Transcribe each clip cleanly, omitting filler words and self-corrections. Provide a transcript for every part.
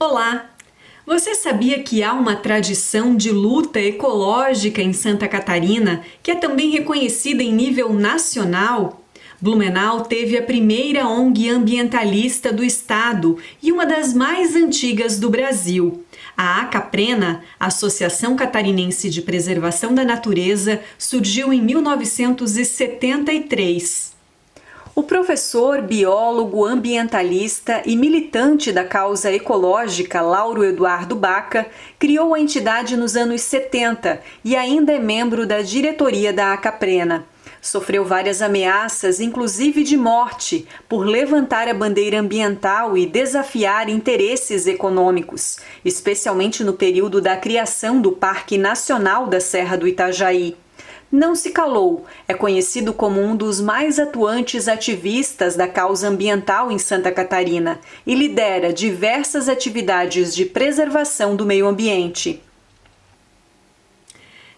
Olá! Você sabia que há uma tradição de luta ecológica em Santa Catarina que é também reconhecida em nível nacional? Blumenau teve a primeira ONG ambientalista do estado e uma das mais antigas do Brasil. A Acaprena, Associação Catarinense de Preservação da Natureza, surgiu em 1973. O professor, biólogo, ambientalista e militante da causa ecológica Lauro Eduardo Baca criou a entidade nos anos 70 e ainda é membro da diretoria da Acaprena. Sofreu várias ameaças, inclusive de morte, por levantar a bandeira ambiental e desafiar interesses econômicos, especialmente no período da criação do Parque Nacional da Serra do Itajaí. Não se calou, é conhecido como um dos mais atuantes ativistas da causa ambiental em Santa Catarina e lidera diversas atividades de preservação do meio ambiente.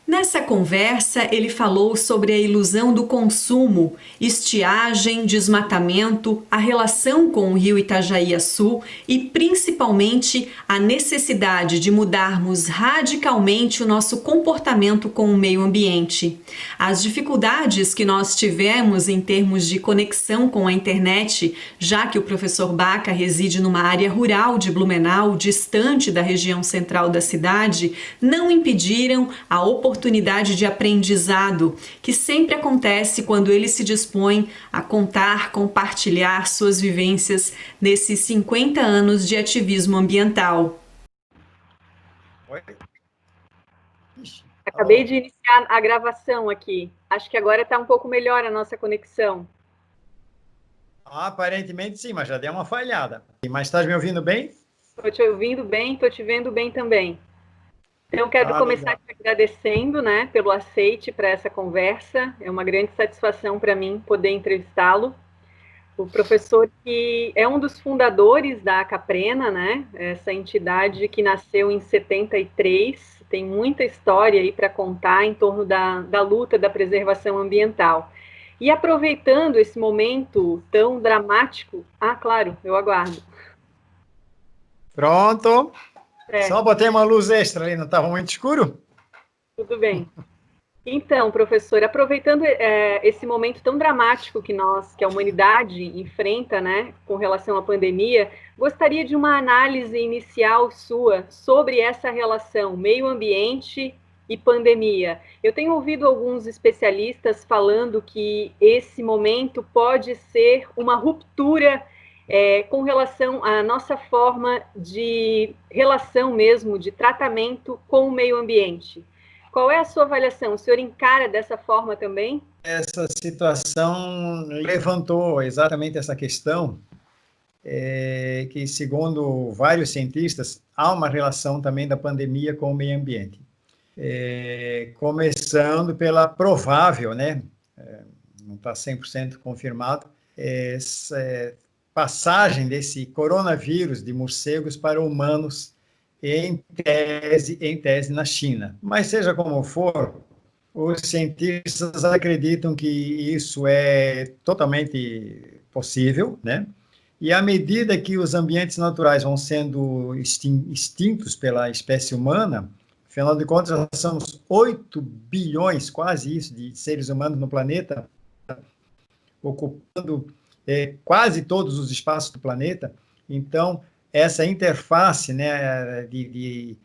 Nessa conversa, ele falou sobre a ilusão do consumo, estiagem, desmatamento, a relação com o rio Itajaí-Açu e, principalmente, a necessidade de mudarmos radicalmente o nosso comportamento com o meio ambiente. As dificuldades que nós tivemos em termos de conexão com a internet, já que o professor Baca reside numa área rural de Blumenau, distante da região central da cidade, não impediram a oportunidade de aprendizado que sempre acontece quando ele se dispõe a contar, compartilhar suas vivências nesses 50 anos de ativismo ambiental. Oi? Ixi, Acabei de iniciar a gravação aqui. Acho que agora está um pouco melhor a nossa conexão. Aparentemente sim, mas já deu uma falhada. Mas estás me ouvindo bem? Estou te ouvindo bem, estou te vendo bem também. Então, quero começar legal. te agradecendo, pelo aceite para essa conversa. É uma grande satisfação para mim poder entrevistá-lo. O professor que é um dos fundadores da Acaprena, essa entidade que nasceu em 73, tem muita história aí para contar em torno da luta da preservação ambiental. E aproveitando esse momento tão dramático... Ah, claro, eu aguardo. Pronto. É. Só botei uma luz extra ali, não estava muito escuro? Tudo bem. Então, professor, aproveitando esse momento tão dramático que a humanidade enfrenta, com relação à pandemia, gostaria de uma análise inicial sua sobre essa relação meio ambiente e pandemia. Eu tenho ouvido alguns especialistas falando que esse momento pode ser uma ruptura com relação à nossa forma de relação mesmo, de tratamento com o meio ambiente. Qual é a sua avaliação? O senhor encara dessa forma também? Essa situação levantou exatamente essa questão, que, segundo vários cientistas, há uma relação também da pandemia com o meio ambiente. Começando pela provável, não está 100% confirmado, passagem desse coronavírus de morcegos para humanos em tese na China. Mas seja como for, os cientistas acreditam que isso é totalmente possível, E à medida que os ambientes naturais vão sendo extintos pela espécie humana, afinal de contas, nós somos 8 bilhões, quase isso, de seres humanos no planeta, ocupando quase todos os espaços do planeta. Então, essa interface de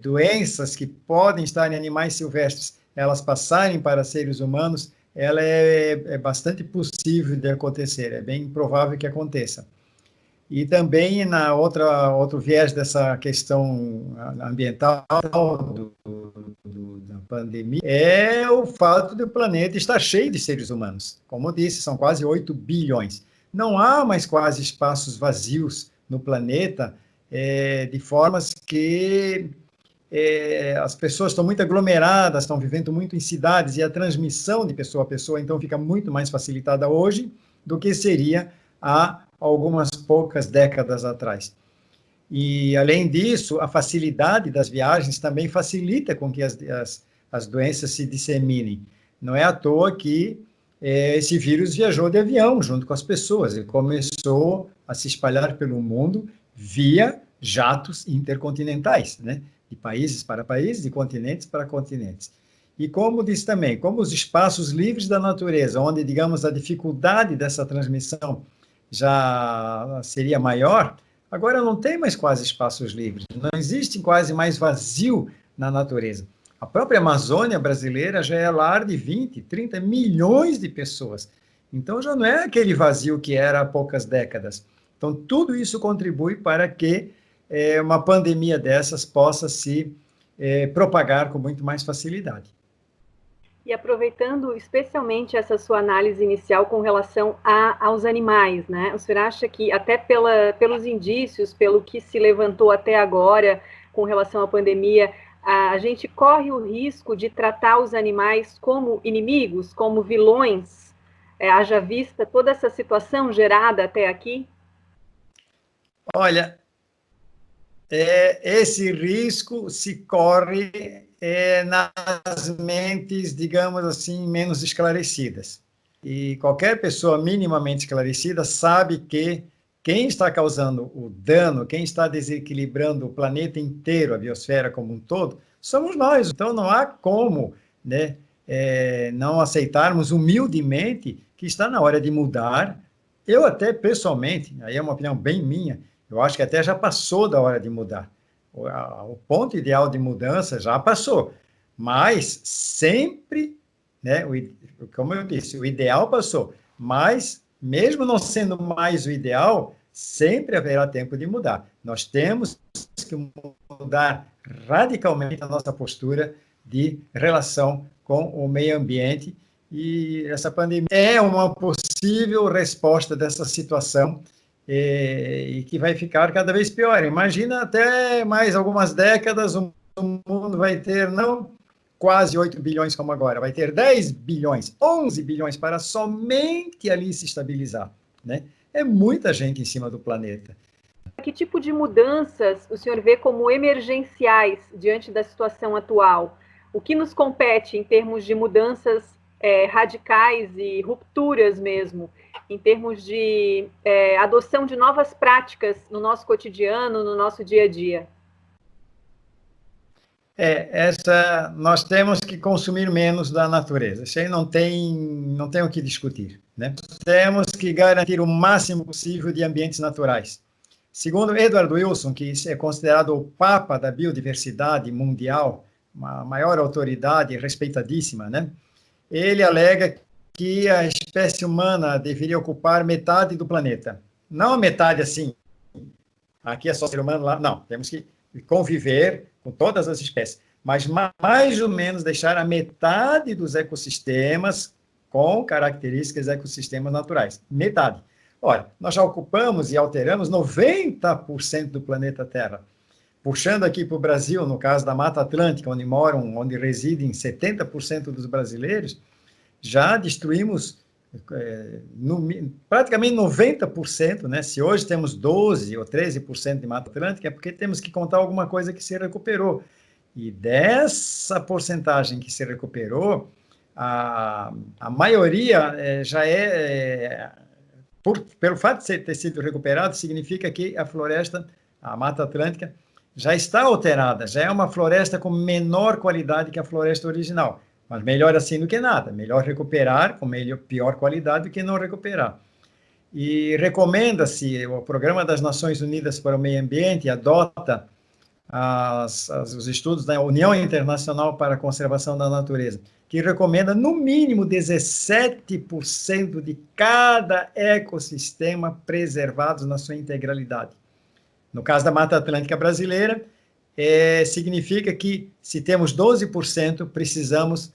doenças que podem estar em animais silvestres, elas passarem para seres humanos, ela é bastante possível de acontecer, é bem provável que aconteça. E também, outro viés dessa questão ambiental da pandemia, é o fato do planeta estar cheio de seres humanos. Como eu disse, são quase 8 bilhões. Não há mais quase espaços vazios no planeta, de formas que as pessoas estão muito aglomeradas, estão vivendo muito em cidades, e a transmissão de pessoa a pessoa, então, fica muito mais facilitada hoje do que seria há algumas poucas décadas atrás. E, além disso, a facilidade das viagens também facilita com que as doenças se disseminem. Não é à toa que esse vírus viajou de avião junto com as pessoas, ele começou a se espalhar pelo mundo via jatos intercontinentais, né? De países para países, de continentes para continentes. E como disse também, como os espaços livres da natureza, onde, digamos, a dificuldade dessa transmissão já seria maior, agora não tem mais quase espaços livres, não existe quase mais vazio na natureza. A própria Amazônia brasileira já é lar de 20, 30 milhões de pessoas. Então já não é aquele vazio que era há poucas décadas. Então tudo isso contribui para que uma pandemia dessas possa se propagar com muito mais facilidade. E aproveitando especialmente essa sua análise inicial com relação aos animais, né? O senhor acha que, até pelos indícios, pelo que se levantou até agora com relação à pandemia, a gente corre o risco de tratar os animais como inimigos, como vilões, haja vista toda essa situação gerada até aqui? Olha, esse risco se corre nas mentes, digamos assim, menos esclarecidas. E qualquer pessoa minimamente esclarecida sabe que quem está causando o dano, quem está desequilibrando o planeta inteiro, a biosfera como um todo, somos nós. Então não há como, né, não aceitarmos humildemente que está na hora de mudar. Eu até, pessoalmente, aí é uma opinião bem minha, eu acho que até já passou da hora de mudar. O ponto ideal de mudança já passou, mas sempre, né, como eu disse, o ideal passou, mas mesmo não sendo mais o ideal, sempre haverá tempo de mudar. Nós temos que mudar radicalmente a nossa postura de relação com o meio ambiente, e essa pandemia é uma possível resposta dessa situação, e que vai ficar cada vez pior. Imagina, até mais algumas décadas, o mundo vai ter não quase 8 bilhões como agora, vai ter 10 bilhões, 11 bilhões para somente ali se estabilizar, né? É muita gente em cima do planeta. Que tipo de mudanças o senhor vê como emergenciais diante da situação atual? O que nos compete em termos de mudanças radicais e rupturas mesmo, em termos de adoção de novas práticas no nosso cotidiano, no nosso dia a dia? Nós temos que consumir menos da natureza. Isso aí não tem o que discutir, né? Temos que garantir o máximo possível de ambientes naturais. Segundo Edward Wilson, que é considerado o papa da biodiversidade mundial, uma maior autoridade respeitadíssima, né? Ele alega que a espécie humana deveria ocupar metade do planeta. Não a metade assim, aqui é só ser humano, lá não. Temos que conviver com todas as espécies, mas mais ou menos deixar a metade dos ecossistemas com características ecossistemas naturais. Metade. Ora, nós já ocupamos e alteramos 90% do planeta Terra. Puxando aqui para o Brasil, no caso da Mata Atlântica, onde residem 70% dos brasileiros, já destruímos praticamente 90%, né? Se hoje temos 12% ou 13% de Mata Atlântica, é porque temos que contar alguma coisa que se recuperou. E dessa porcentagem que se recuperou, a maioria já pelo fato de ter sido recuperado, significa que a floresta, a Mata Atlântica, já está alterada, já é uma floresta com menor qualidade que a floresta original. Mas melhor assim do que nada, melhor recuperar com pior qualidade do que não recuperar. E recomenda-se, o Programa das Nações Unidas para o Meio Ambiente adota os estudos da União Internacional para a Conservação da Natureza, que recomenda no mínimo 17% de cada ecossistema preservados na sua integralidade. No caso da Mata Atlântica brasileira, significa que se temos 12%, precisamos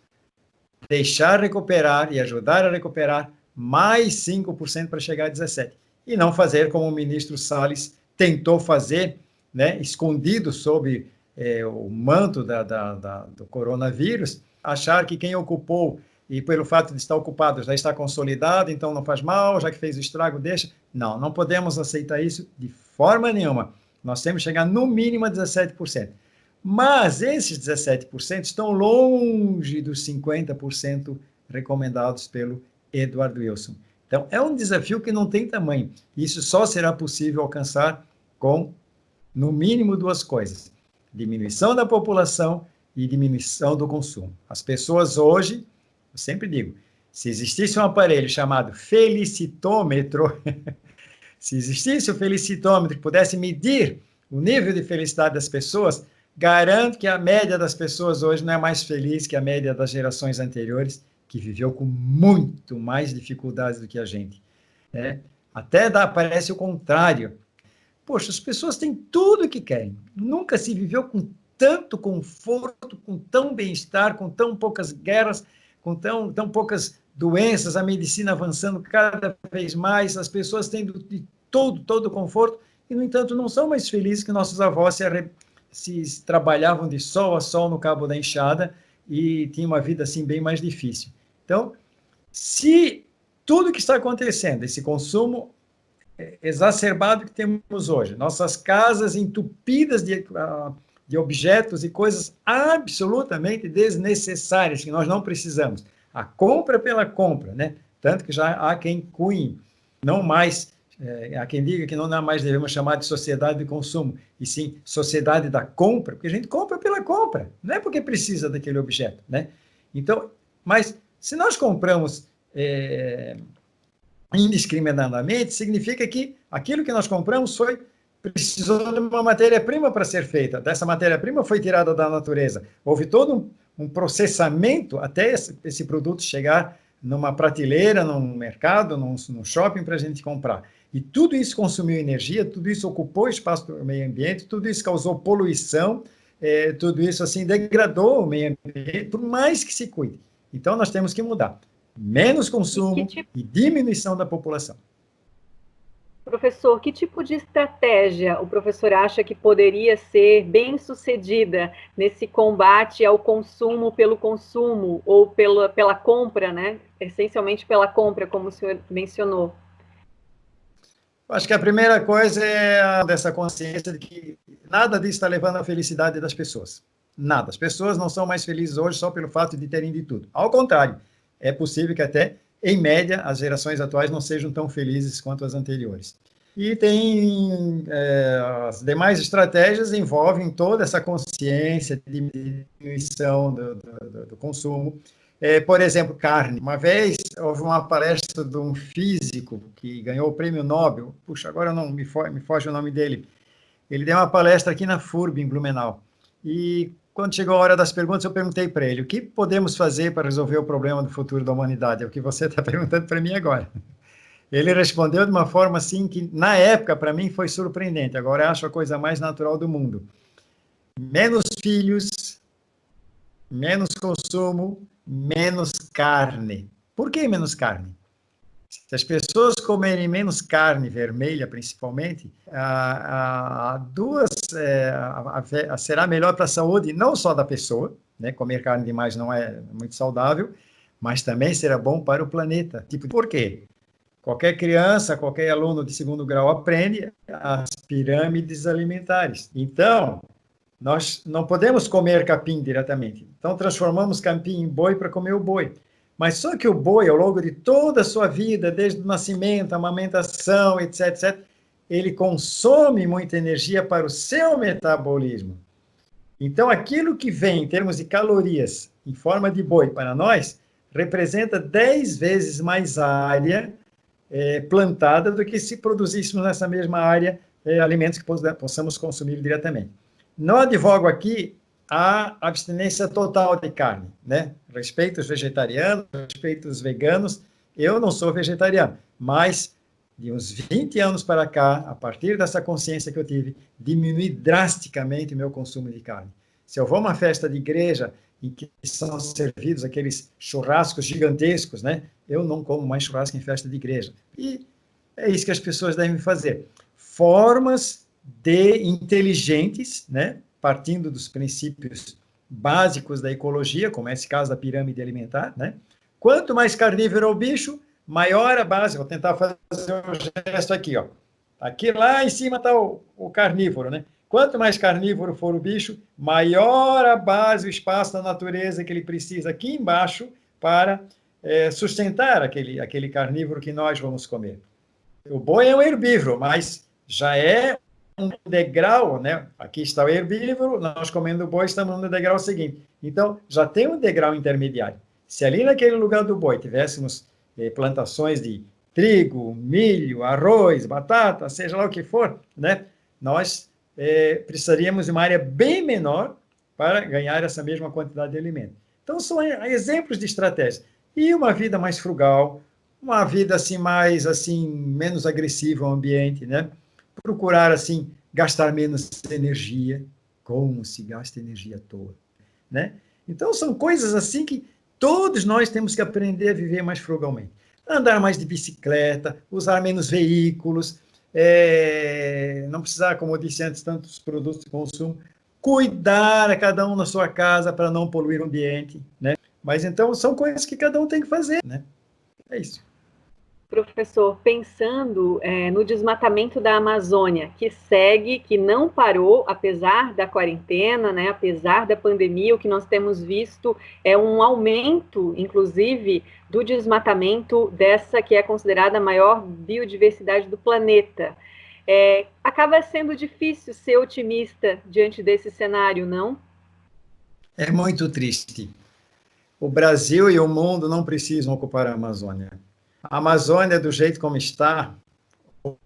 deixar recuperar e ajudar a recuperar mais 5% para chegar a 17%. E não fazer como o ministro Salles tentou fazer, né, escondido sob o manto do coronavírus, achar que quem ocupou, e pelo fato de estar ocupado já está consolidado, então não faz mal, já que fez o estrago, deixa. Não, não podemos aceitar isso de forma nenhuma. Nós temos que chegar no mínimo a 17%. Mas esses 17% estão longe dos 50% recomendados pelo Edward Wilson. Então, é um desafio que não tem tamanho. Isso só será possível alcançar com no mínimo duas coisas: diminuição da população e diminuição do consumo. As pessoas hoje, eu sempre digo, se existisse um aparelho chamado felicitômetro, se existisse o felicitômetro que pudesse medir o nível de felicidade das pessoas, garanto que a média das pessoas hoje não é mais feliz que a média das gerações anteriores, que viveu com muito mais dificuldades do que a gente, né? Até parece o contrário. Poxa, as pessoas têm tudo o que querem. Nunca se viveu com tanto conforto, com tão bem-estar, com tão poucas guerras, com tão poucas doenças, a medicina avançando cada vez mais, as pessoas tendo de todo o conforto, e, no entanto, não são mais felizes que nossos avós se trabalhavam de sol a sol no cabo da enxada e tinham uma vida assim bem mais difícil. Então, se tudo que está acontecendo, esse consumo exacerbado que temos hoje, nossas casas entupidas de objetos e coisas absolutamente desnecessárias que nós não precisamos, a compra pela compra, né? Tanto que já há quem cunhe, não mais, há quem diga que não mais devemos chamar de sociedade de consumo, e sim sociedade da compra, porque a gente compra pela compra, não é porque precisa daquele objeto, né? Então, mas se nós compramos indiscriminadamente, significa que aquilo que nós compramos precisou de uma matéria-prima para ser feita. Dessa matéria-prima foi tirada da natureza. Houve todo um processamento até esse produto chegar numa prateleira, num mercado, num shopping para a gente comprar. E tudo isso consumiu energia, tudo isso ocupou espaço do meio ambiente, tudo isso causou poluição, tudo isso assim degradou o meio ambiente, por mais que se cuide. Então, nós temos que mudar. Menos consumo e diminuição da população. Professor, que tipo de estratégia o professor acha que poderia ser bem sucedida nesse combate ao consumo pelo consumo ou pela compra, né? Essencialmente pela compra, como o senhor mencionou. Acho que a primeira coisa é dessa consciência de que nada disso está levando à felicidade das pessoas. Nada. As pessoas não são mais felizes hoje só pelo fato de terem de tudo. Ao contrário, é possível que até, em média, as gerações atuais não sejam tão felizes quanto as anteriores. E tem as demais estratégias envolvem toda essa consciência de diminuição do consumo. Por exemplo, carne. Uma vez houve uma palestra de um físico que ganhou o prêmio Nobel, puxa, agora não me foge o nome dele. Ele deu uma palestra aqui na FURB, em Blumenau. E quando chegou a hora das perguntas, eu perguntei para ele, o que podemos fazer para resolver o problema do futuro da humanidade? É o que você está perguntando para mim agora. Ele respondeu de uma forma assim que, na época, para mim foi surpreendente. Agora eu acho a coisa mais natural do mundo. Menos filhos, menos consumo, menos carne. Por que menos carne? Se as pessoas comerem menos carne vermelha, principalmente, será melhor para a saúde, não só da pessoa, né? Comer carne demais não é muito saudável, mas também será bom para o planeta. Por quê? Qualquer criança, qualquer aluno de segundo grau aprende as pirâmides alimentares. Então, nós não podemos comer capim diretamente. Então, transformamos capim em boi para comer o boi. Mas só que o boi, ao longo de toda a sua vida, desde o nascimento, a amamentação, etc., ele consome muita energia para o seu metabolismo. Então, aquilo que vem em termos de calorias em forma de boi para nós, representa 10 vezes mais área plantada do que se produzíssemos nessa mesma área alimentos que possamos consumir diretamente. Não advogo aqui a abstinência total de carne, né? Respeito os vegetarianos, respeito os veganos. Eu não sou vegetariano, mas de uns 20 anos para cá, a partir dessa consciência que eu tive, diminui drasticamente o meu consumo de carne. Se eu vou a uma festa de igreja em que são servidos aqueles churrascos gigantescos, né? Eu não como mais churrasco em festa de igreja. E é isso que as pessoas devem fazer. Formas inteligentes, né? Partindo dos princípios básicos da ecologia, como é esse caso da pirâmide alimentar, né? Quanto mais carnívoro o bicho, maior a base. Vou tentar fazer um gesto aqui, ó. Aqui lá em cima está o carnívoro, né? Quanto mais carnívoro for o bicho, maior a base, o espaço da natureza que ele precisa aqui embaixo para sustentar aquele carnívoro que nós vamos comer. O boi é um herbívoro, mas já é um degrau, né? Aqui está o herbívoro, nós comendo boi, estamos no degrau seguinte. Então, já tem um degrau intermediário. Se ali naquele lugar do boi tivéssemos plantações de trigo, milho, arroz, batata, seja lá o que for, né? Nós precisaríamos de uma área bem menor para ganhar essa mesma quantidade de alimento. Então, são exemplos de estratégia. E uma vida mais frugal, uma vida assim mais assim menos agressiva ao ambiente, né? Procurar assim gastar menos energia, como se gasta energia à toa, né? Então são coisas assim que todos nós temos que aprender a viver mais frugalmente. Andar mais de bicicleta, usar menos veículos, não precisar, como eu disse antes, tantos produtos de consumo, cuidar a cada um na sua casa para não poluir o ambiente, né? Mas então são coisas que cada um tem que fazer, né? É isso. Professor, pensando no desmatamento da Amazônia, que segue, que não parou, apesar da quarentena, né, apesar da pandemia, o que nós temos visto é um aumento, inclusive, do desmatamento dessa que é considerada a maior biodiversidade do planeta. Acaba sendo difícil ser otimista diante desse cenário, não? É muito triste. O Brasil e o mundo não precisam ocupar a Amazônia. A Amazônia, do jeito como está,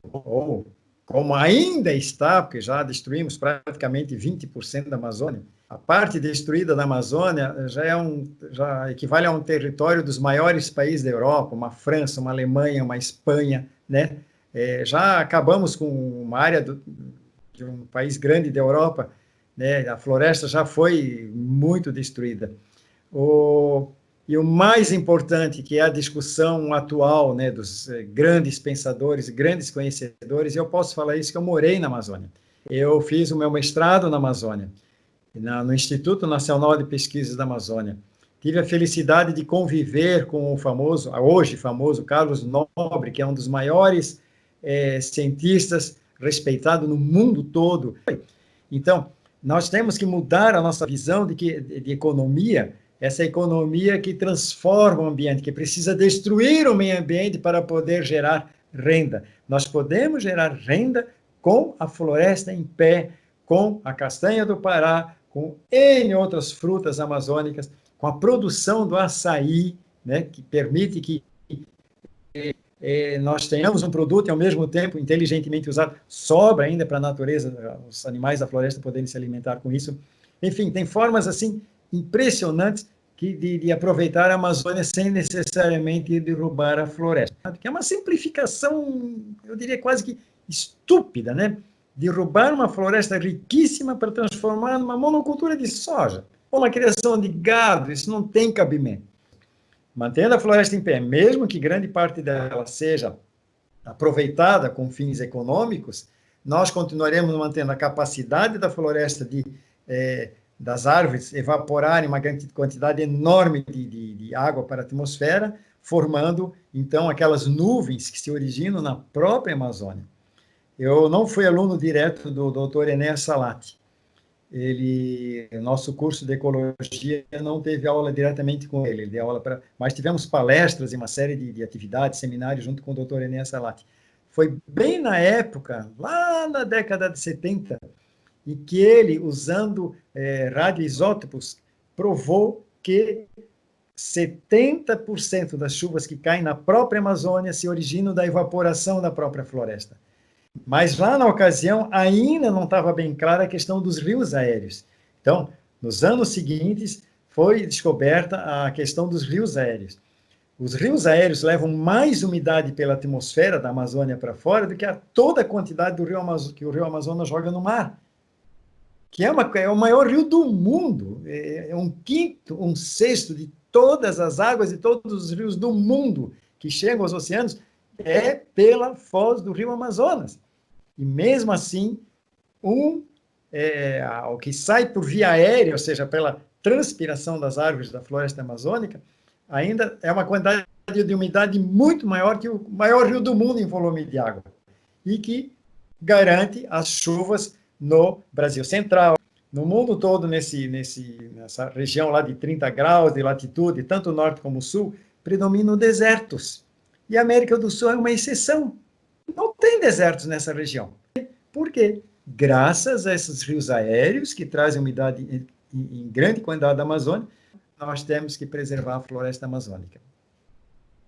ou como ainda está, porque já destruímos praticamente 20% da Amazônia, a parte destruída da Amazônia já equivale a um território dos maiores países da Europa, uma França, uma Alemanha, uma Espanha, né? Já acabamos com uma área de um país grande da Europa, né? A floresta já foi muito destruída. E o mais importante, que é a discussão atual, né, dos grandes pensadores, grandes conhecedores, eu posso falar isso, que eu morei na Amazônia. Eu fiz o meu mestrado na Amazônia, no Instituto Nacional de Pesquisas da Amazônia. Tive a felicidade de conviver com o famoso, hoje famoso, Carlos Nobre, que é um dos maiores cientistas respeitado no mundo todo. Então, nós temos que mudar a nossa visão de economia, essa economia que transforma o ambiente, que precisa destruir o meio ambiente para poder gerar renda. Nós podemos gerar renda com a floresta em pé, com a castanha do Pará, com N outras frutas amazônicas, com a produção do açaí, né, que permite que nós tenhamos um produto e, ao mesmo tempo, inteligentemente usado, sobra ainda para a natureza, os animais da floresta poderem se alimentar com isso. Enfim, tem formas assim impressionantes de aproveitar a Amazônia sem necessariamente derrubar a floresta. Que é uma simplificação, eu diria quase que estúpida, né? Derrubar uma floresta riquíssima para transformar numa monocultura de soja, ou uma criação de gado, isso não tem cabimento. Mantendo a floresta em pé, mesmo que grande parte dela seja aproveitada com fins econômicos, nós continuaremos mantendo a capacidade da floresta das árvores evaporarem uma quantidade enorme de água para a atmosfera, formando, então, aquelas nuvens que se originam na própria Amazônia. Eu não fui aluno direto do Dr. Enéas Salati. Nosso curso de ecologia não teve aula diretamente com ele deu aula mas tivemos palestras e uma série de atividades, seminários junto com o Dr. Enéas Salati. Foi bem na época, lá na década de 70, em que ele, usando radioisótopos, provou que 70% das chuvas que caem na própria Amazônia se originam da evaporação da própria floresta. Mas lá na ocasião ainda não estava bem clara a questão dos rios aéreos. Então, nos anos seguintes, foi descoberta a questão dos rios aéreos. Os rios aéreos levam mais umidade pela atmosfera da Amazônia para fora do que toda a quantidade que o rio Amazonas joga no mar, que é o maior rio do mundo, é um quinto, um sexto de todas as águas e todos os rios do mundo que chegam aos oceanos é pela foz do rio Amazonas. E mesmo assim, o que sai por via aérea, ou seja, pela transpiração das árvores da floresta amazônica, ainda é uma quantidade de umidade muito maior que o maior rio do mundo em volume de água, e que garante as chuvas no Brasil Central, no mundo todo, nessa região lá de 30 graus de latitude, tanto o norte como o sul, predominam desertos. E a América do Sul é uma exceção. Não tem desertos nessa região. Por quê? graças a esses rios aéreos que trazem umidade em grande quantidade da Amazônia, nós temos que preservar a floresta amazônica.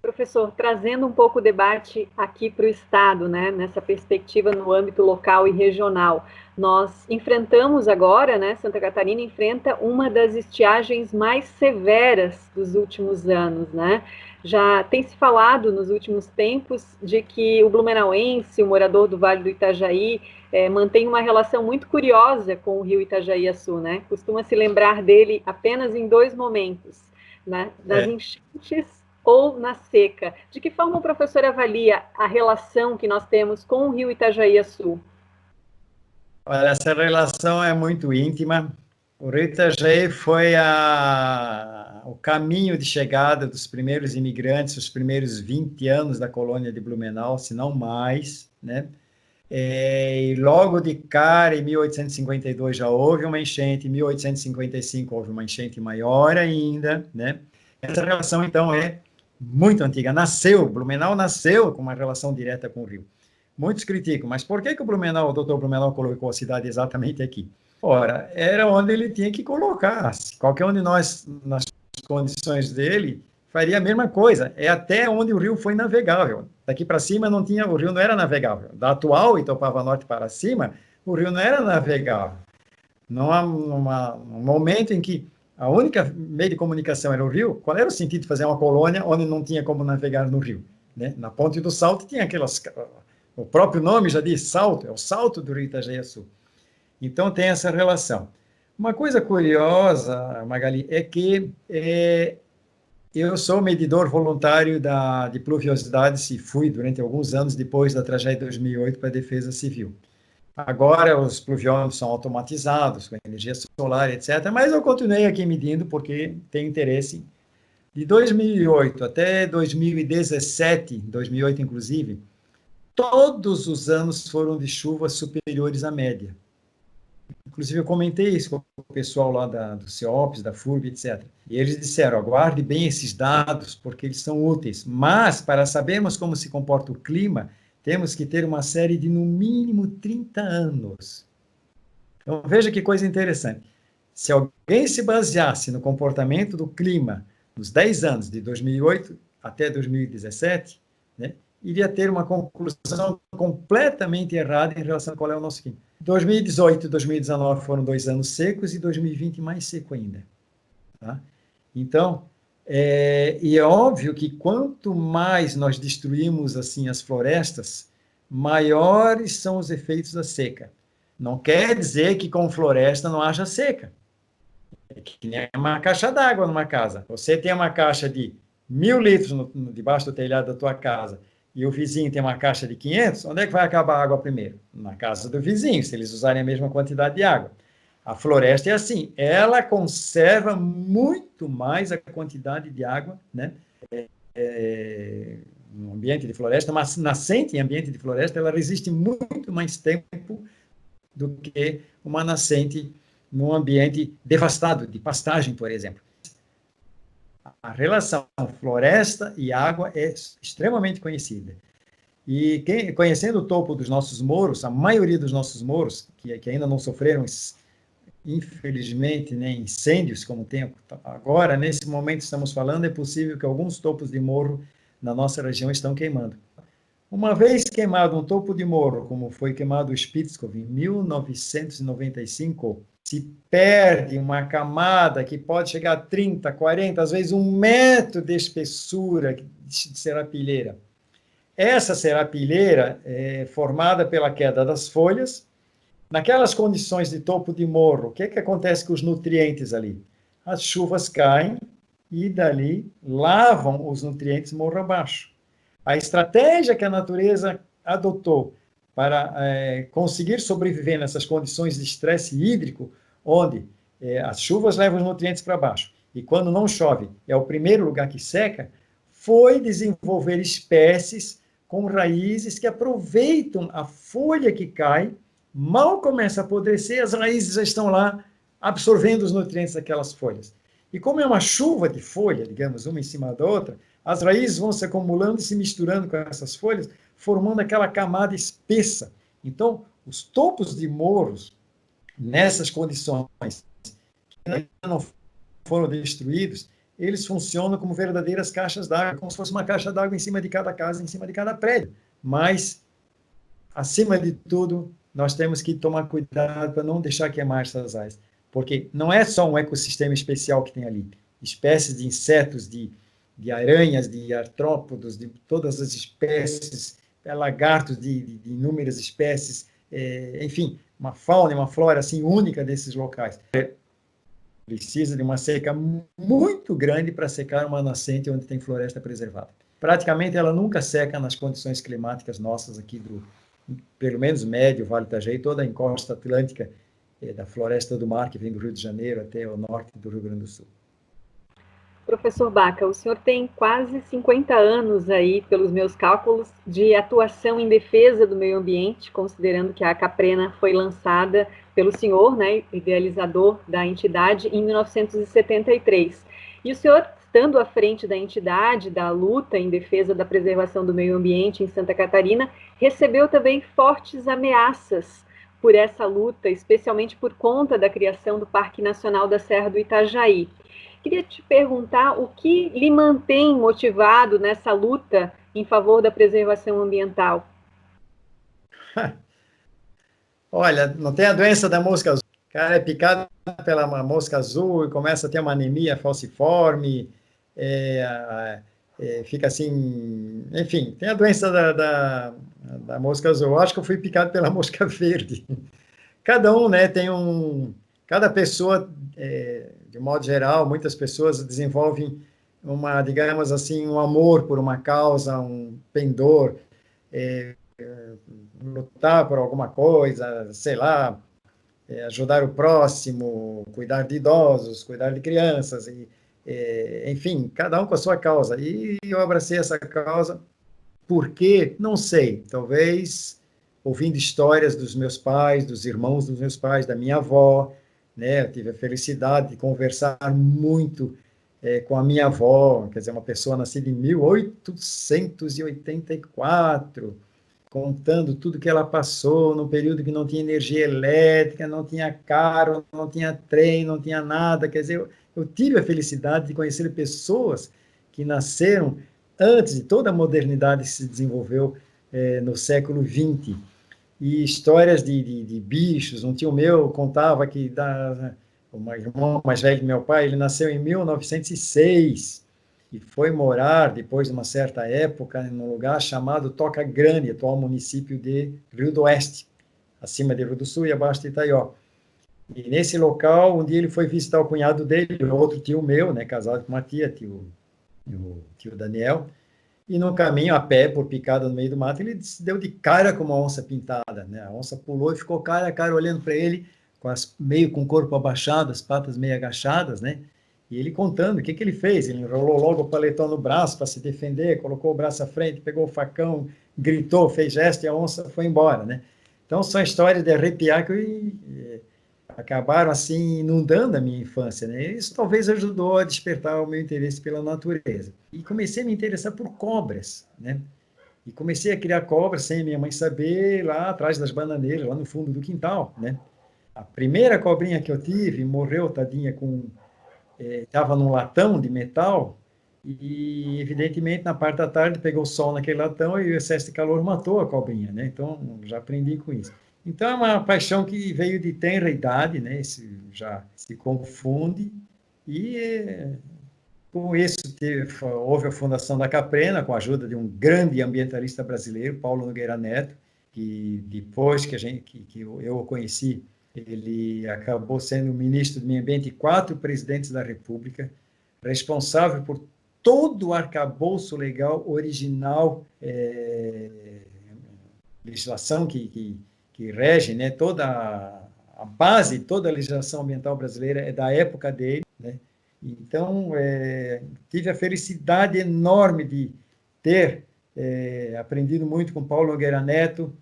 Professor, trazendo um pouco o debate aqui para o Estado, né, nessa perspectiva no âmbito local e regional, nós enfrentamos agora, né, Santa Catarina enfrenta uma das estiagens mais severas dos últimos anos, né? Já tem se falado nos últimos tempos de que o blumenauense, o morador do Vale do Itajaí, mantém uma relação muito curiosa com o rio Itajaí-Açu, né? Costuma se lembrar dele apenas em dois momentos, né? Nas enchentes ou na seca. De que forma o professor avalia a relação que nós temos com o rio Itajaí-Açu? Olha, essa relação é muito íntima. O rio Itajaí foi o caminho de chegada dos primeiros imigrantes, os primeiros 20 anos da colônia de Blumenau, se não mais, né? E logo de cara, em 1852 já houve uma enchente, em 1855 houve uma enchente maior ainda, né? Essa relação, então, é muito antiga. Blumenau nasceu com uma relação direta com o rio. Muitos criticam, mas por que o doutor Blumenau colocou a cidade exatamente aqui? Ora, era onde ele tinha que colocar. Qualquer um de nós, nas condições dele, faria a mesma coisa. É até onde o rio foi navegável. Daqui para cima o rio não era navegável. Da atual Itopava Norte para cima, o rio não era navegável. Não há um momento em que a única meio de comunicação era o rio. Qual era o sentido de fazer uma colônia onde não tinha como navegar no rio? Né? Na Ponte do Salto tinha o próprio nome já diz salto, é o salto do rio Itajaí-Açu. Então tem essa relação. Uma coisa curiosa, Magali, é que eu sou medidor voluntário de pluviosidades e fui durante alguns anos depois da tragédia de 2008 para a Defesa Civil. Agora os pluviômetros são automatizados, com energia solar, etc. Mas eu continuei aqui medindo porque tenho interesse. De 2008 até 2017, 2008 inclusive, todos os anos foram de chuvas superiores à média. Inclusive, eu comentei isso com o pessoal lá do CEOPS, da FURB, etc. E eles disseram, aguarde bem esses dados, porque eles são úteis. Mas, para sabermos como se comporta o clima, temos que ter uma série de, no mínimo, 30 anos. Então, veja que coisa interessante. Se alguém se baseasse no comportamento do clima nos 10 anos, de 2008 até 2017, né, iria ter uma conclusão completamente errada em relação a qual é o nosso clima. 2018 e 2019 foram 2 anos secos e 2020 mais seco ainda. Tá? Então, e é óbvio que quanto mais nós destruímos assim as florestas, maiores são os efeitos da seca. Não quer dizer que com floresta não haja seca. É que nem uma caixa d'água numa casa. Você tem uma caixa de 1.000 litros debaixo do telhado da tua casa e o vizinho tem uma caixa de 500, onde é que vai acabar a água primeiro? Na casa do vizinho, se eles usarem a mesma quantidade de água. A floresta é assim, ela conserva muito mais a quantidade de água, né? No ambiente de floresta, mas nascente em ambiente de floresta, ela resiste muito mais tempo do que uma nascente num ambiente devastado, de pastagem, por exemplo. A relação floresta e água é extremamente conhecida. E conhecendo o topo dos nossos morros, a maioria dos nossos morros, que ainda não sofreram, infelizmente, nem incêndios como tem agora, nesse momento estamos falando, é possível que alguns topos de morro na nossa região estão queimando. Uma vez queimado um topo de morro, como foi queimado o Spitzkov em 1995, se perde uma camada que pode chegar a 30, 40, às vezes 1 metro de espessura de serapilheira. Essa serapilheira é formada pela queda das folhas. Naquelas condições de topo de morro, o que acontece com os nutrientes ali? As chuvas caem e dali lavam os nutrientes morro abaixo. A estratégia que a natureza adotou para conseguir sobreviver nessas condições de estresse hídrico, onde as chuvas levam os nutrientes para baixo, e quando não chove, é o primeiro lugar que seca, foi desenvolver espécies com raízes que aproveitam a folha que cai, mal começa a apodrecer, as raízes já estão lá absorvendo os nutrientes daquelas folhas. E como é uma chuva de folha, digamos, uma em cima da outra, as raízes vão se acumulando e se misturando com essas folhas, formando aquela camada espessa. Então, Os topos de morros, nessas condições, que ainda não foram destruídos, eles funcionam como verdadeiras caixas d'água, como se fosse uma caixa d'água em cima de cada casa, em cima de cada prédio. Mas, acima de tudo, nós temos que tomar cuidado para não deixar queimar essas áreas, porque não é só um ecossistema especial que tem ali. Espécies de insetos, de aranhas, de artrópodos, de todas as espécies, lagartos de inúmeras espécies, enfim, uma fauna e uma flora assim única desses locais. Precisa de uma seca muito grande para secar uma nascente onde tem floresta preservada. Praticamente ela nunca seca nas condições climáticas nossas aqui pelo menos médio, Vale do Itajaí, toda a encosta atlântica da floresta do mar que vem do Rio de Janeiro até o norte do Rio Grande do Sul. Professor Baca, o senhor tem quase 50 anos aí, pelos meus cálculos, de atuação em defesa do meio ambiente, considerando que a Caprena foi lançada pelo senhor, né, idealizador da entidade, em 1973. E o senhor, estando à frente da entidade, da luta em defesa da preservação do meio ambiente em Santa Catarina, recebeu também fortes ameaças por essa luta, especialmente por conta da criação do Parque Nacional da Serra do Itajaí. Queria te perguntar o que lhe mantém motivado nessa luta em favor da preservação ambiental. Olha, não tem a doença da mosca azul. O cara é picado pela mosca azul e começa a ter uma anemia falciforme, fica assim, enfim, tem a doença da mosca azul. Eu acho que eu fui picado pela mosca verde. Cada um, né, cada pessoa, de modo geral, muitas pessoas desenvolvem digamos assim, um amor por uma causa, um pendor, lutar por alguma coisa, sei lá, ajudar o próximo, cuidar de idosos, cuidar de crianças, enfim, cada um com a sua causa. E eu abracei essa causa, por quê? Não sei, talvez ouvindo histórias dos meus pais, dos irmãos dos meus pais, da minha avó, né? Eu tive a felicidade de conversar muito com a minha avó, quer dizer, uma pessoa nascida em 1884, contando tudo que ela passou no período que não tinha energia elétrica, não tinha carro, não tinha trem, não tinha nada. Quer dizer, eu tive a felicidade de conhecer pessoas que nasceram antes de toda a modernidade que se desenvolveu no século XX. E histórias de bichos. Um tio meu contava que o irmão mais velho do meu pai, ele nasceu em 1906 e foi morar, depois de uma certa época, num lugar chamado Toca Grande, atual município de Rio do Oeste, acima de Rio do Sul e abaixo de Itaió. E nesse local, um dia ele foi visitar o cunhado dele, outro tio meu, né, casado com uma tia, o tio Daniel, e no caminho, a pé, por picada no meio do mato, ele se deu de cara com uma onça pintada, né? A onça pulou e ficou cara a cara olhando para ele, meio com o corpo abaixado, as patas meio agachadas, né? E ele contando o que ele fez. Ele enrolou logo o paletó no braço para se defender, colocou o braço à frente, pegou o facão, gritou, fez gesto e a onça foi embora, né? Então, são histórias de arrepiar que acabaram, assim, inundando a minha infância, né? Isso talvez ajudou a despertar o meu interesse pela natureza. E comecei a me interessar por cobras, né? E comecei a criar cobras sem minha mãe saber, lá atrás das bananeiras, lá no fundo do quintal, né? A primeira cobrinha que eu tive morreu, tadinha, estava num latão de metal e, evidentemente, na parte da tarde pegou sol naquele latão e o excesso de calor matou a cobrinha, né? Então, já aprendi com isso. Então, é uma paixão que veio de tenra idade, né? Já se confunde e, com isso, houve a fundação da Caprena, com a ajuda de um grande ambientalista brasileiro, Paulo Nogueira Neto, que depois que eu o conheci, ele acabou sendo ministro do Meio Ambiente e 4 presidentes da República, responsável por todo o arcabouço legal original, legislação que rege, né, toda a base, toda a legislação ambiental brasileira é da época dele, né? Então, tive a felicidade enorme de ter aprendido muito com Paulo Nogueira Neto,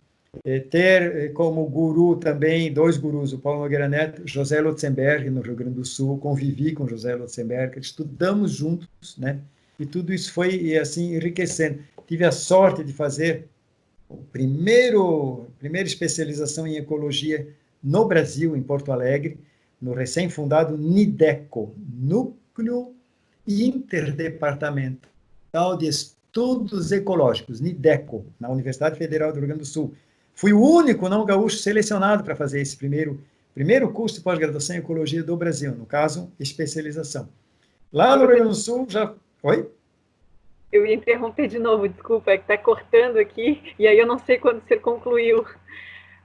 ter como guru também 2 gurus, o Paulo Nogueira Neto, José Lotzenberg, no Rio Grande do Sul, convivi com José Lotzenberg, estudamos juntos, né? E tudo isso foi, assim, enriquecendo. Tive a sorte de fazer primeira especialização em ecologia no Brasil, em Porto Alegre, no recém-fundado NIDECO, Núcleo Interdepartamental de Estudos Ecológicos, NIDECO, na Universidade Federal do Rio Grande do Sul. Fui o único não gaúcho selecionado para fazer esse primeiro curso de pós-graduação em ecologia do Brasil, no caso, especialização. Lá no Rio Grande do Sul, já... Oi? Eu ia interromper de novo, desculpa, é que está cortando aqui, e aí eu não sei quando você concluiu,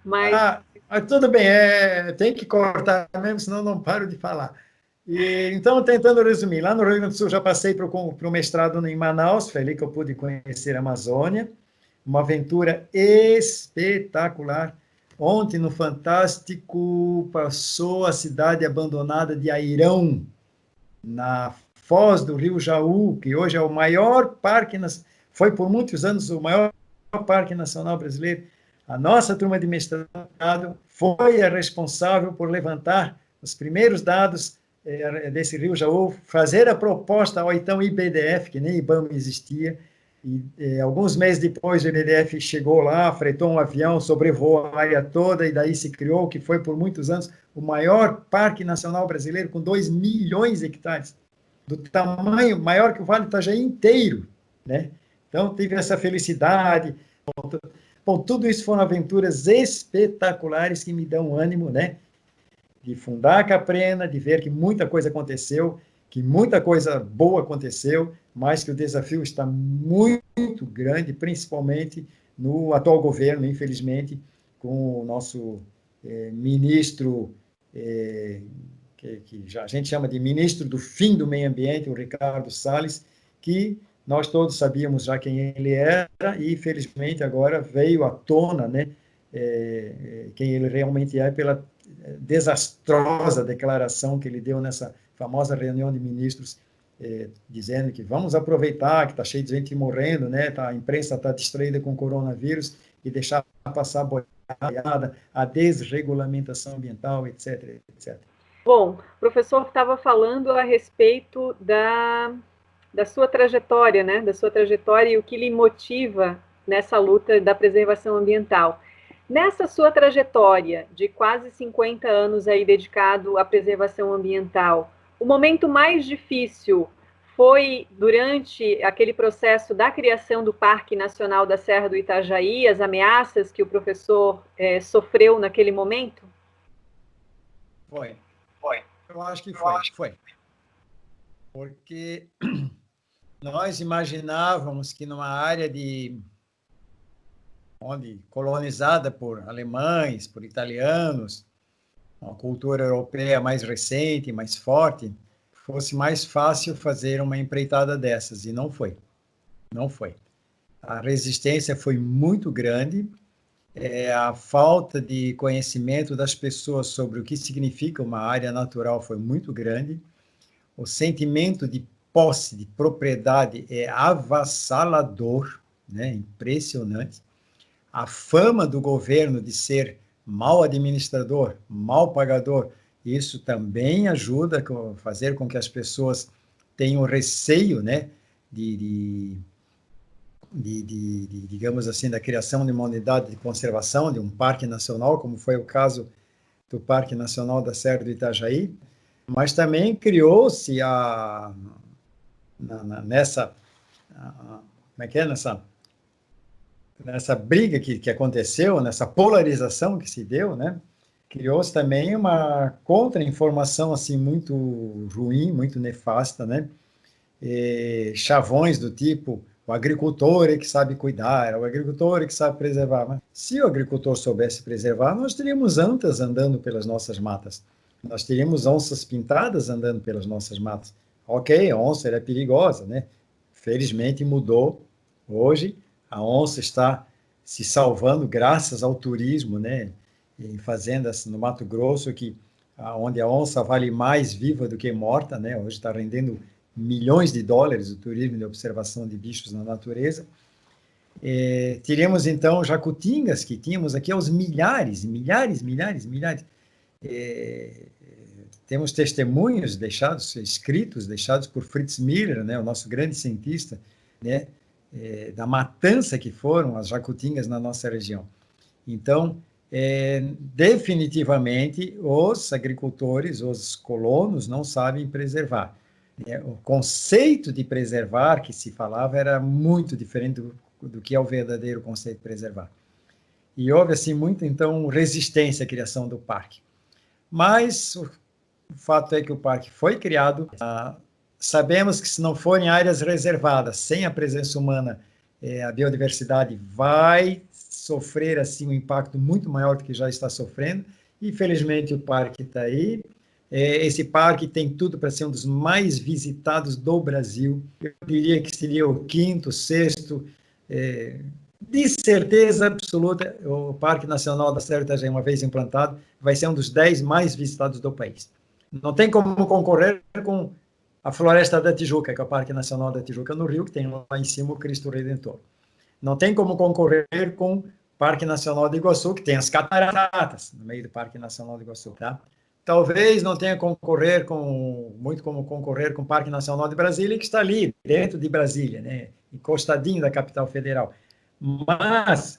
mas... Tudo bem, tem que cortar mesmo, senão não paro de falar. Então, tentando resumir, lá no Rio Grande do Sul já passei para o mestrado em Manaus, foi ali que eu pude conhecer a Amazônia, uma aventura espetacular. Ontem, no Fantástico, passou a cidade abandonada de Airão, na foz do Rio Jaú, que hoje é o maior parque, foi por muitos anos o maior parque nacional brasileiro. A nossa turma de mestrado foi a responsável por levantar os primeiros dados desse Rio Jaú, fazer a proposta ao então IBDF, que nem IBAMA existia, e alguns meses depois o IBDF chegou lá, fretou um avião, sobrevoou a área toda, e daí se criou, que foi por muitos anos o maior parque nacional brasileiro, com 2 milhões de hectares, do tamanho maior que o Vale do Itajaí inteiro, né? Então, tive essa felicidade. Bom, tudo isso foram aventuras espetaculares que me dão ânimo, né? De fundar a Caprena, de ver que muita coisa aconteceu, que muita coisa boa aconteceu, mas que o desafio está muito grande, principalmente no atual governo, infelizmente, com o nosso ministro, que a gente chama de ministro do fim do meio ambiente, o Ricardo Salles, que nós todos sabíamos já quem ele era, e infelizmente agora veio à tona, né, quem ele realmente é, pela desastrosa declaração que ele deu nessa famosa reunião de ministros, dizendo que vamos aproveitar que está cheio de gente morrendo, né, a imprensa está distraída com o coronavírus, e deixar passar a boiada, a desregulamentação ambiental, etc, etc. Bom, o professor estava falando a respeito da sua trajetória, né? Da sua trajetória e o que lhe motiva nessa luta da preservação ambiental. Nessa sua trajetória de quase 50 anos aí dedicado à preservação ambiental, o momento mais difícil foi durante aquele processo da criação do Parque Nacional da Serra do Itajaí, as ameaças que o professor sofreu naquele momento? Foi. Eu acho que foi. Porque nós imaginávamos que numa área colonizada por alemães, por italianos, uma cultura europeia mais recente, mais forte, fosse mais fácil fazer uma empreitada dessas, e não foi. Não foi. A resistência foi muito grande, a falta de conhecimento das pessoas sobre o que significa uma área natural foi muito grande, o sentimento de posse, de propriedade é avassalador, né? Impressionante. A fama do governo de ser mau administrador, mau pagador, isso também ajuda a fazer com que as pessoas tenham receio, né, digamos assim, da criação de uma unidade de conservação, de um parque nacional, como foi o caso do Parque Nacional da Serra do Itajaí, mas também criou-se nessa briga que aconteceu, nessa polarização que se deu, né, criou-se também uma contra-informação assim, muito ruim, muito nefasta, né, chavões do tipo, o agricultor é que sabe cuidar, o agricultor é que sabe preservar. Mas se o agricultor soubesse preservar, nós teríamos antas andando pelas nossas matas, nós teríamos onças pintadas andando pelas nossas matas. Ok, a onça era perigosa, né? Felizmente mudou. Hoje a onça está se salvando graças ao turismo, né? Em fazendas no Mato Grosso, onde a onça vale mais viva do que morta, né? Hoje está rendendo milhões de dólares o turismo de observação de bichos na natureza. Teríamos, então, jacutingas, que tínhamos aqui aos milhares. Temos testemunhos escritos deixados por Fritz Miller, né, o nosso grande cientista, né, da matança que foram as jacutingas na nossa região. Então, definitivamente, os agricultores, os colonos, não sabem preservar. O conceito de preservar que se falava era muito diferente do que é o verdadeiro conceito de preservar. E houve, assim, muita, então, resistência à criação do parque. Mas o fato é que o parque foi criado. Sabemos que, se não forem áreas reservadas, sem a presença humana, a biodiversidade vai sofrer, assim, um impacto muito maior do que já está sofrendo. Infelizmente, o parque está aí. Esse parque tem tudo para ser um dos mais visitados do Brasil. Eu diria que seria o quinto, sexto, de certeza absoluta, o Parque Nacional da Serra do Itajaí, uma vez implantado, vai ser um dos 10 mais visitados do país. Não tem como concorrer com a Floresta da Tijuca, que é o Parque Nacional da Tijuca, no Rio, que tem lá em cima o Cristo Redentor. Não tem como concorrer com o Parque Nacional de Iguaçu, que tem as cataratas no meio do Parque Nacional de Iguaçu, tá? Talvez não tenha muito como concorrer com o Parque Nacional de Brasília, que está ali, dentro de Brasília, né? Encostadinho da capital federal. Mas,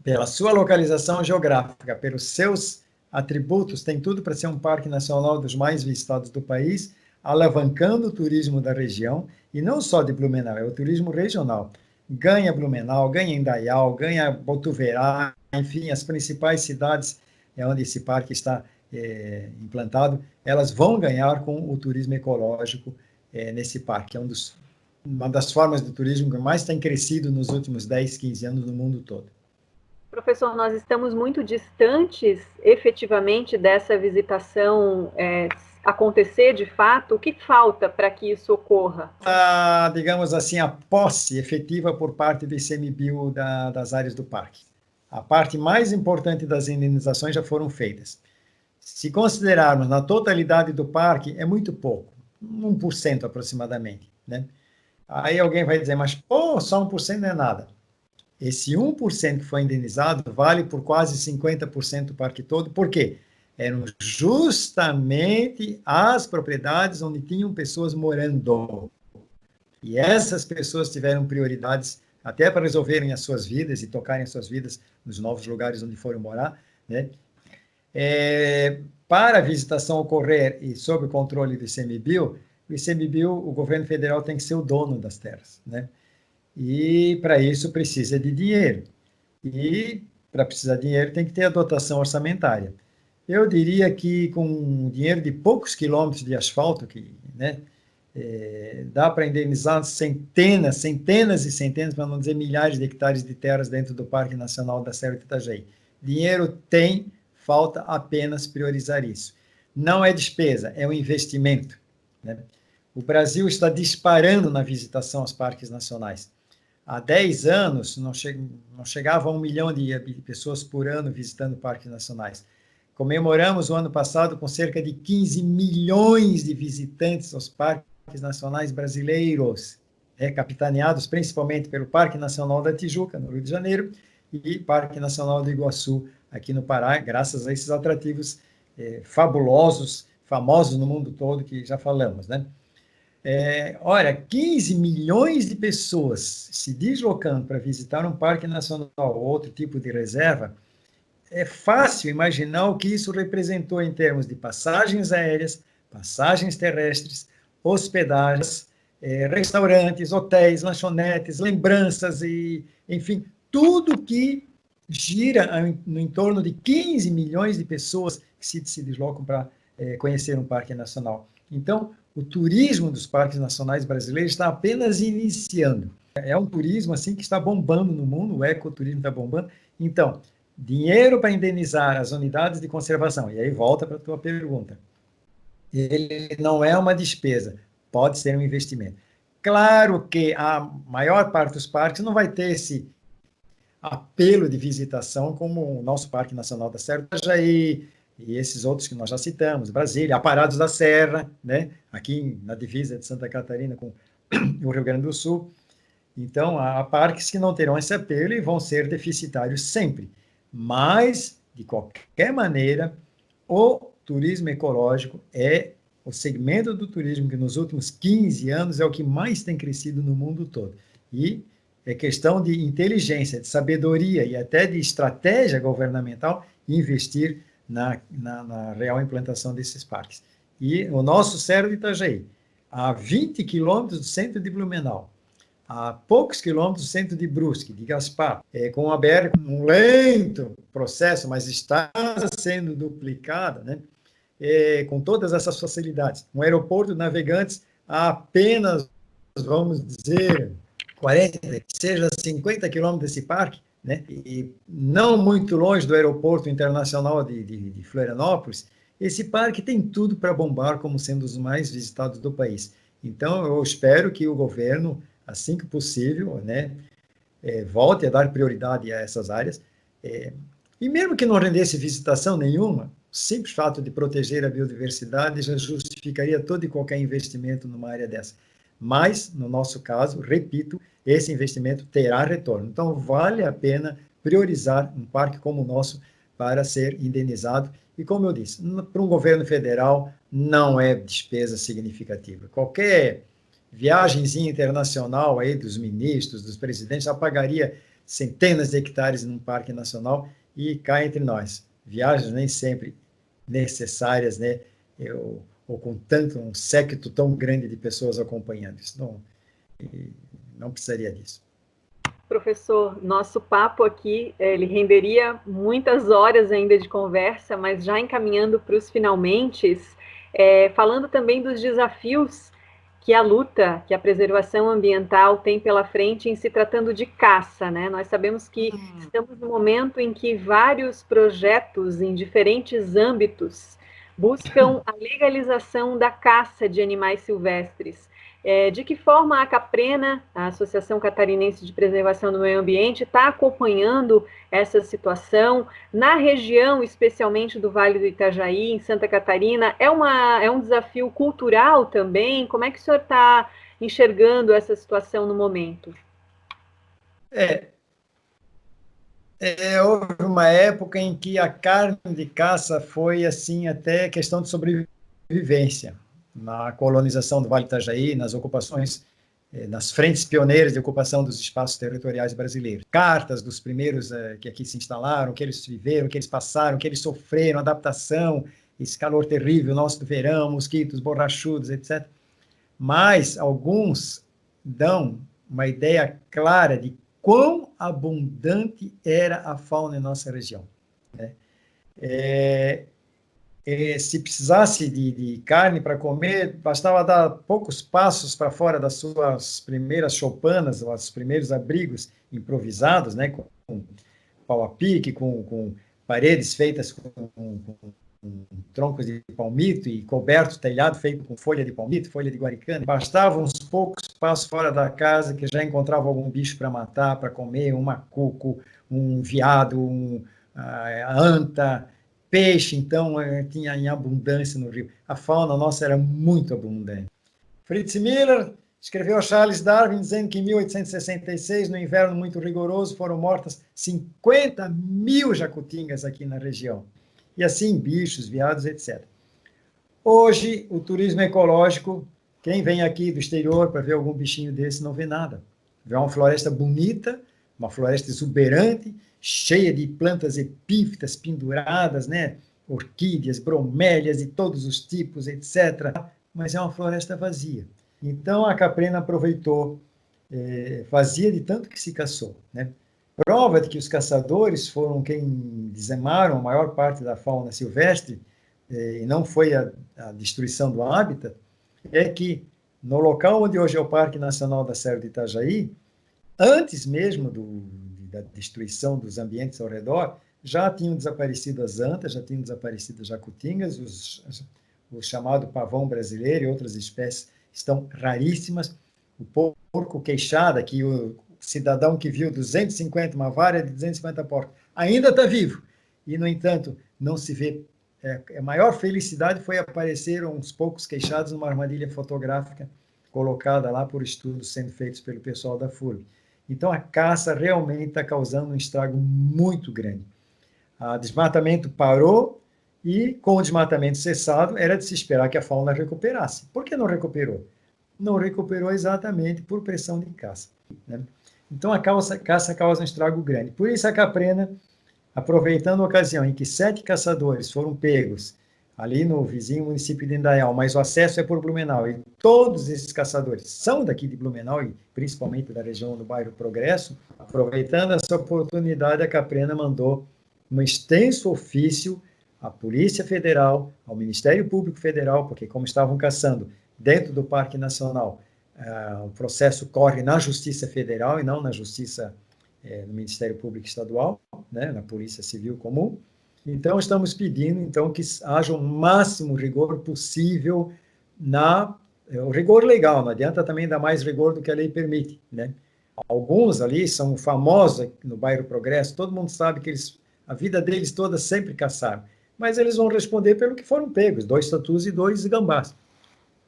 pela sua localização geográfica, pelos seus atributos, tem tudo para ser um parque nacional dos mais visitados do país, alavancando o turismo da região, e não só de Blumenau, é o turismo regional. Ganha Blumenau, ganha Indaial, ganha Botuverá, enfim, as principais cidades onde esse parque está implantado, elas vão ganhar com o turismo ecológico nesse parque. É uma das formas de turismo que mais tem crescido nos últimos 10, 15 anos no mundo todo. Professor, nós estamos muito distantes, efetivamente, dessa visitação acontecer de fato. O que falta para que isso ocorra? Digamos assim, a posse efetiva por parte do ICMBio das áreas do parque. A parte mais importante das indenizações já foram feitas. Se considerarmos na totalidade do parque, é muito pouco, 1% aproximadamente, né? Aí alguém vai dizer, mas só 1% não é nada. Esse 1% que foi indenizado vale por quase 50% do parque todo. Por quê? Eram justamente as propriedades onde tinham pessoas morando. E essas pessoas tiveram prioridades até para resolverem as suas vidas e tocarem as suas vidas nos novos lugares onde foram morar, né? Para a visitação ocorrer e sob o controle do ICMBio, o governo federal tem que ser o dono das terras, né? E para isso precisa de dinheiro. E para precisar de dinheiro tem que ter a dotação orçamentária. Eu diria que com dinheiro de poucos quilômetros de asfalto, né, dá para indenizar centenas e centenas, para não dizer milhares de hectares de terras dentro do Parque Nacional da Serra do Itajaí. Dinheiro tem, falta apenas priorizar isso. Não é despesa, é um investimento, né? O Brasil está disparando na visitação aos parques nacionais. Há 10 anos, não chegava a 1 milhão de pessoas por ano visitando parques nacionais. Comemoramos o ano passado com cerca de 15 milhões de visitantes aos parques nacionais brasileiros, capitaneados principalmente pelo Parque Nacional da Tijuca, no Rio de Janeiro, e Parque Nacional do Iguaçu, aqui no Pará, graças a esses atrativos fabulosos, famosos no mundo todo, que já falamos, né? Olha, 15 milhões de pessoas se deslocando para visitar um parque nacional ou outro tipo de reserva, é fácil imaginar o que isso representou em termos de passagens aéreas, passagens terrestres, hospedagens, restaurantes, hotéis, lanchonetes, lembranças, e, enfim, tudo que gira no entorno de 15 milhões de pessoas que se deslocam para conhecer um parque nacional. Então, o turismo dos parques nacionais brasileiros está apenas iniciando. É um turismo assim que está bombando no mundo, o ecoturismo está bombando. Então, dinheiro para indenizar as unidades de conservação, e aí volta para a tua pergunta. Ele não é uma despesa, pode ser um investimento. Claro que a maior parte dos parques não vai ter esse apelo de visitação como o nosso Parque Nacional da Serra do Itajaí, e esses outros que nós já citamos, Brasília, Aparados da Serra, né? Aqui na divisa de Santa Catarina com o Rio Grande do Sul. Então, há parques que não terão esse apelo e vão ser deficitários sempre. Mas, de qualquer maneira, o turismo ecológico é o segmento do turismo que nos últimos 15 anos é o que mais tem crescido no mundo todo. E é questão de inteligência, de sabedoria e até de estratégia governamental investir na real implantação desses parques. E o nosso Cerro de Itajaí, a 20 quilômetros do centro de Blumenau, a poucos quilômetros do centro de Brusque, de Gaspar, com a BR, um lento processo, mas está sendo duplicada, né? Com todas essas facilidades. Um aeroporto de navegantes a apenas, vamos dizer, 40, seja 50 quilômetros desse parque, né? E não muito longe do aeroporto internacional de Florianópolis, esse parque tem tudo para bombar como sendo os mais visitados do país. Então, eu espero que o governo, assim que possível, né, volte a dar prioridade a essas áreas. E mesmo que não rendesse visitação nenhuma, o simples fato de proteger a biodiversidade já justificaria todo e qualquer investimento numa área dessa. Mas, no nosso caso, repito, esse investimento terá retorno. Então, vale a pena priorizar um parque como o nosso para ser indenizado. E, como eu disse, para um governo federal não é despesa significativa. Qualquer viagemzinha internacional aí dos ministros, dos presidentes, já pagaria centenas de hectares num parque nacional e cá entre nós. Viagens nem sempre necessárias, né? Ou com tanto um séquito tão grande de pessoas acompanhando isso. Não precisaria disso. Professor, nosso papo aqui, ele renderia muitas horas ainda de conversa, mas já encaminhando para os finalmente, falando também dos desafios que a luta, que a preservação ambiental tem pela frente em se tratando de caça, né? Nós sabemos que estamos no momento em que vários projetos em diferentes âmbitos buscam a legalização da caça de animais silvestres. De que forma a Caprena, a Associação Catarinense de Preservação do Meio Ambiente, está acompanhando essa situação na região, especialmente do Vale do Itajaí, em Santa Catarina? É um desafio cultural também? Como é que o senhor está enxergando essa situação no momento? Houve uma época em que a carne de caça foi assim até questão de sobrevivência. Na colonização do Vale do Itajaí, nas ocupações, nas frentes pioneiras de ocupação dos espaços territoriais brasileiros. Cartas dos primeiros que aqui se instalaram, que eles viveram, que eles passaram, que eles sofreram, adaptação, esse calor terrível nosso do verão, mosquitos borrachudos, etc. Mas alguns dão uma ideia clara de quão abundante era a fauna em nossa região, né? Se precisasse de carne para comer, bastava dar poucos passos para fora das suas primeiras choupanas, os primeiros abrigos improvisados, né, com pau a pique, com paredes feitas com troncos de palmito e coberto, telhado feito com folha de palmito, folha de guaricana. Bastava uns poucos passos fora da casa que já encontrava algum bicho para matar, para comer, um macuco, um veado, a anta, peixe, então, tinha em abundância no rio. A fauna nossa era muito abundante. Fritz Miller escreveu a Charles Darwin dizendo que em 1866, no inverno muito rigoroso, foram mortas 50 mil jacutingas aqui na região. E assim, bichos, veados, etc. Hoje, o turismo ecológico, quem vem aqui do exterior para ver algum bichinho desse não vê nada. Vê uma floresta bonita, uma floresta exuberante, cheia de plantas epífitas penduradas, né? Orquídeas, bromélias de todos os tipos, etc. Mas é uma floresta vazia. Então, a Caprena aproveitou, vazia de tanto que se caçou, né? Prova de que os caçadores foram quem dizimaram a maior parte da fauna silvestre, e não foi a destruição do hábitat, é que no local onde hoje é o Parque Nacional da Serra de Itajaí, antes mesmo da destruição dos ambientes ao redor, já tinham desaparecido as antas, já tinham desaparecido as jacutingas, o chamado pavão brasileiro e outras espécies estão raríssimas. O porco queixada, que o cidadão que viu 250, uma vara de 250 porcos, ainda está vivo. E, no entanto, não se vê. A maior felicidade foi aparecer uns poucos queixados numa armadilha fotográfica colocada lá por estudos sendo feitos pelo pessoal da FURB. Então, a caça realmente está causando um estrago muito grande. O desmatamento parou e com o desmatamento cessado, era de se esperar que a fauna recuperasse. Por que não recuperou? Não recuperou exatamente por pressão de caça, né? Então, a caça causa um estrago grande. Por isso, a Caprena, aproveitando a ocasião em que 7 caçadores foram pegos ali no vizinho município de Indaial, mas o acesso é por Blumenau, e todos esses caçadores são daqui de Blumenau, e principalmente da região do bairro Progresso, aproveitando essa oportunidade, a Caprena mandou um extenso ofício à Polícia Federal, ao Ministério Público Federal, porque como estavam caçando dentro do Parque Nacional, o processo corre na Justiça Federal e não na Justiça no Ministério Público Estadual, né, na Polícia Civil Comum. Então, estamos pedindo então, que haja o máximo rigor possível o rigor legal, não adianta também dar mais rigor do que a lei permite, né? Alguns ali são famosos no bairro Progresso, todo mundo sabe que a vida deles toda sempre caçaram, mas eles vão responder pelo que foram pegos, 2 tatus e 2 gambás.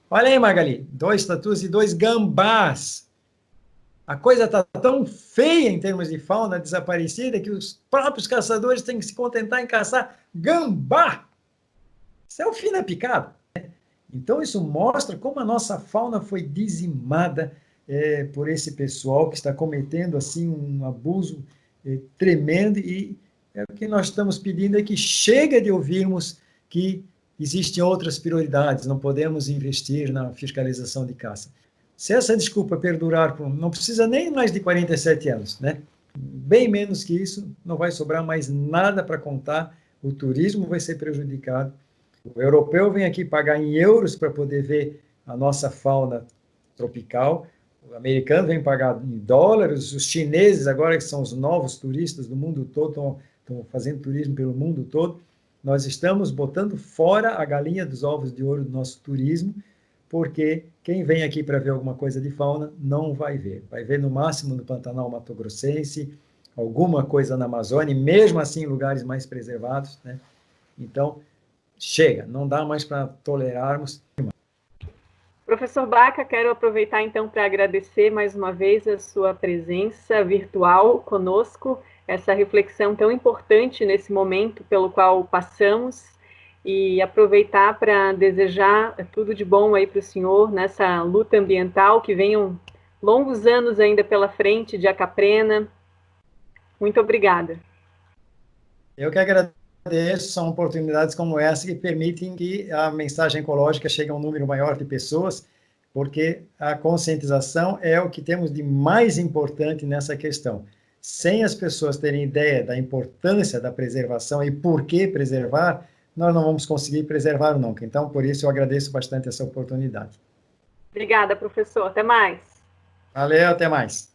Olha aí, Magali, 2 tatus e 2 gambás. A coisa está tão feia em termos de fauna desaparecida que os próprios caçadores têm que se contentar em caçar gambá. Isso é o fim da picada, né? Então, isso mostra como a nossa fauna foi dizimada por esse pessoal que está cometendo assim, um abuso tremendo, e o que nós estamos pedindo é que chega de ouvirmos que existem outras prioridades, não podemos investir na fiscalização de caça. Se essa desculpa perdurar, não precisa nem mais de 47 anos, né? Bem menos que isso, não vai sobrar mais nada para contar, o turismo vai ser prejudicado, o europeu vem aqui pagar em euros para poder ver a nossa fauna tropical, o americano vem pagar em dólares, os chineses agora, que são os novos turistas do mundo todo, estão fazendo turismo pelo mundo todo. Nós estamos botando fora a galinha dos ovos de ouro do nosso turismo, porque quem vem aqui para ver alguma coisa de fauna não vai ver. Vai ver no máximo no Pantanal Mato Grossense, alguma coisa na Amazônia, mesmo assim em lugares mais preservados, né? Então, chega, não dá mais para tolerarmos. Professor Baca, quero aproveitar então para agradecer mais uma vez a sua presença virtual conosco, essa reflexão tão importante nesse momento pelo qual passamos, e aproveitar para desejar tudo de bom aí para o senhor nessa luta ambiental, que venham longos anos ainda pela frente de Acaprena. Muito obrigada. Eu que agradeço, são oportunidades como essa que permitem que a mensagem ecológica chegue a um número maior de pessoas, porque a conscientização é o que temos de mais importante nessa questão. Sem as pessoas terem ideia da importância da preservação e por que preservar, nós não vamos conseguir preservar nunca. Então, por isso, eu agradeço bastante essa oportunidade. Obrigada, professor. Até mais. Valeu, até mais.